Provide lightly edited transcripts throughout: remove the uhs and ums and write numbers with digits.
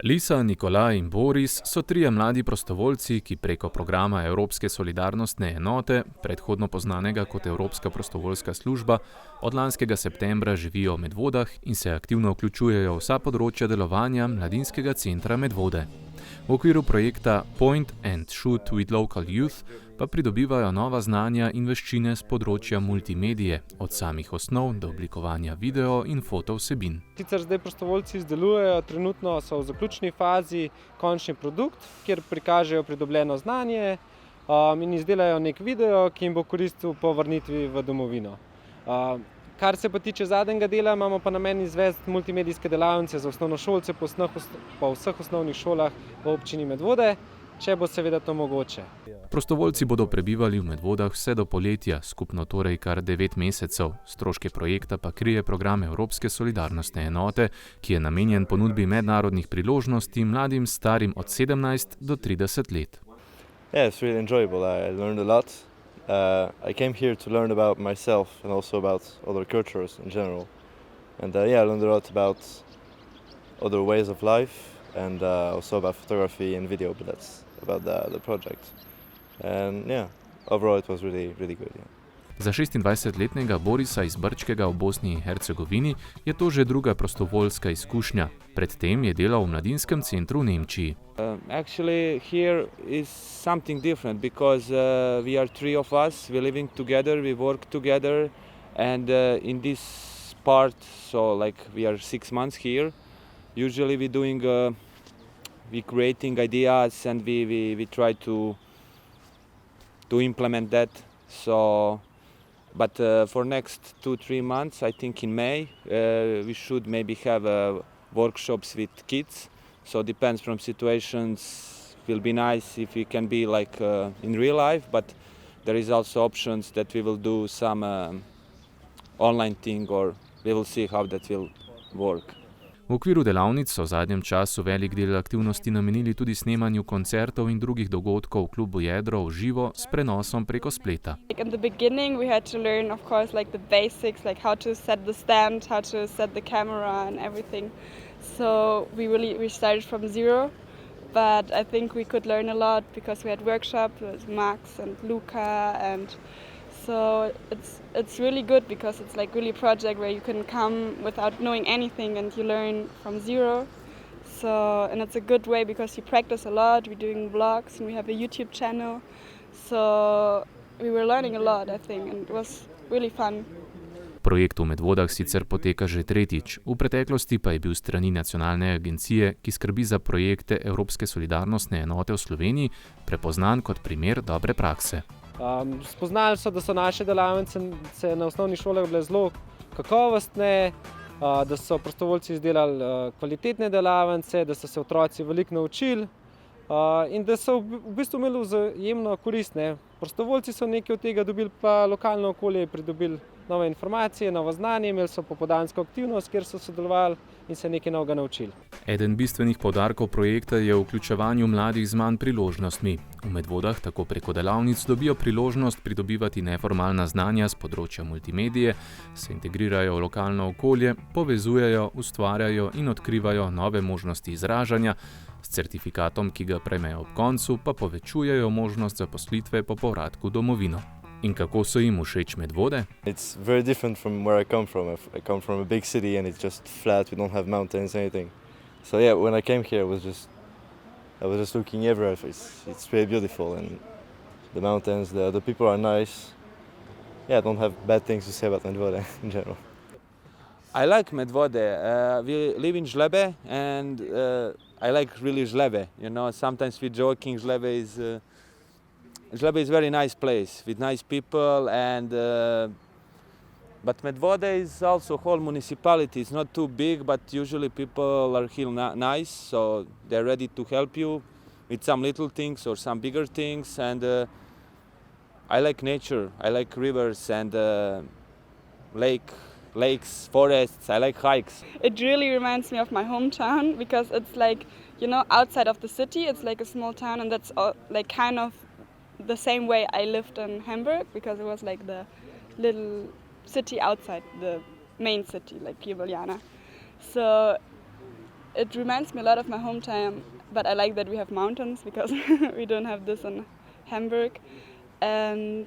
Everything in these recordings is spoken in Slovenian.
Lisa, Nikolaj in Boris so trije mladi prostovoljci, ki preko programa Evropske solidarnostne enote, predhodno poznanega kot Evropska prostovoljska služba, od lanskega septembra živijo v Medvodah in se aktivno vključujejo v vsa področja delovanja Mladinskega centra Medvode. V okviru projekta Point and Shoot with Local Youth pa pridobivajo nova znanja in veščine z področja multimedije, od samih osnov do oblikovanja video in foto vsebin. Sicer zdaj prostovoljci izdelujejo, trenutno so v zaključni fazi končni produkt, kjer prikažejo pridobljeno znanje in izdelajo nek video, ki jim bo koristil po vrnitvi v domovino. Kar se pa tiče zadnjega dela, imamo pa namen izvesti multimedijske delavnice za osnovnošolce po vseh osnovnih šolah v občini Medvode, če bo seveda to mogoče. Prostovoljci bodo prebivali v Medvodah vse do poletja, skupno torej kar 9 mesecev. Stroške projekta pa krije program Evropske solidarnostne enote, ki je namenjen ponudbi mednarodnih priložnosti mladim starim od 17 do 30 let. Yeah, it's really enjoyable. I learned a lot. I came here to learn about myself and also about other cultures in general. And I learned a lot about other ways of life and also about photography and video, but that's about the project. And overall it was really, really good. Yeah. Za 26-letnega Borisa iz Brčkega v Bosni in Hercegovini je to že druga prostovoljska izkušnja. Predtem je delal v Mladinskem centru v Nemčiji. Actually here is something different because we are three of us, we living together, we work together, and in this part, so like we are 6 months here. Usually we creating ideas and we try to implement that. So, but for next 2-3 months, I think in May, we should maybe have workshops with kids. So depends from situations. Will be nice if we can be like in real life, but there is also options that we will do some online thing, or we will see how that will work. V okviru delavnic so v zadnjem času velik del aktivnosti namenili tudi snemanju koncertov in drugih dogodkov v klubu Jedro v živo s prenosom preko spleta. In the beginning we had to learn, of course, like the basics, like how to set the stand, how to set the camera and everything. So we started from zero, but I think we could learn a lot because we had workshops with Max and Luca, and so it's really good because it's like really a project where you can come without knowing anything and you learn from zero. So, and it's a good way because you practice a lot. We're doing vlogs and we have a YouTube channel. So we were learning a lot, I think, and it was really fun. Projekt v Medvodah sicer poteka že tretjič, v preteklosti pa je bil s strani nacionalne agencije, ki skrbi za projekte Evropske solidarnostne enote v Sloveniji, prepoznan kot primer dobre prakse. Spoznali so, da so naše delavnice na osnovnih šolah bile zelo kakovostne, da so prostovoljci izdelali kvalitetne delavnice, da so se otroci veliko naučili in da so v bistvu imeli vzajemno koristne. Prostovoljci so nekaj od tega dobili, pa lokalno okolje je pridobili nove informacije, novo znanje, imeli so popoldansko aktivnost, kjer so sodelovali in se nekaj novega naučili. Eden bistvenih poudarkov projekta je v vključevanju mladih z manj priložnostmi. V Medvodah tako preko delavnic dobijo priložnost pridobivati neformalna znanja z področja multimedije, se integrirajo v lokalno okolje, povezujejo, ustvarjajo in odkrivajo nove možnosti izražanja, s certifikatom, ki ga prejmejo ob koncu, pa povečujejo možnost zaposlitve po povratku v domovino. In kako so jim všeč Medvode? It's very different from where I come from. I come from a big city and it's just flat, we don't have mountains, anything. So when I came here, I was just looking everywhere. It's really beautiful and the mountains, the people are nice. I don't have bad things to say about Medvode in general. I like Medvode. We live in Žlebe and I like really Žlebe. You know, sometimes we joking, Žlebe is very nice place with nice people, and but Medvode is also whole municipality. It's not too big, but usually people are here nice, so they're ready to help you with some little things or some bigger things. And I like nature. I like rivers and lakes, forests. I like hikes. It really reminds me of my hometown because it's like, you know, outside of the city. It's like a small town, and that's like kind of the same way I lived in Hamburg, because it was like the little city outside the main city, like Ljubljana. So It reminds me a lot of my hometown, but I like that we have mountains because we don't have this in Hamburg. And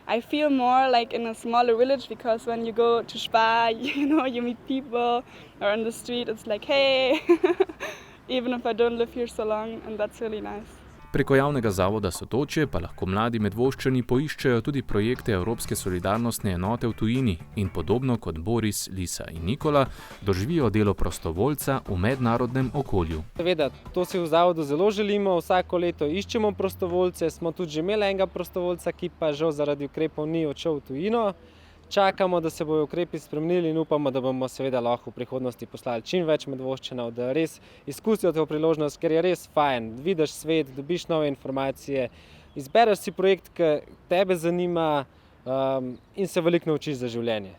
I feel more like in a smaller village because when you go to Spa, you meet people, or on the street it's like, hey, even if I don't live here so long, and that's really nice. Preko javnega zavoda Sotočje pa lahko mladi Medvoščani poiščejo tudi projekte Evropske solidarnostne enote v tujini in podobno kot Boris, Lisa in Nikola doživijo delo prostovoljca v mednarodnem okolju. Seveda, to si v zavodu zelo želimo, vsako leto iščemo prostovoljce, smo tudi že imeli enega prostovoljca, ki pa žal zaradi ukrepov ni odšel v tujino. Čakamo, da se bojo ukrepi spremenili in upamo, da bomo seveda lahko v prihodnosti poslali čim več Medvoščanov, da res izkusijo to priložnost, ker je res fajn. Vidiš svet, dobiš nove informacije, izbereš si projekt, ki tebe zanima in se veliko naučiš za življenje.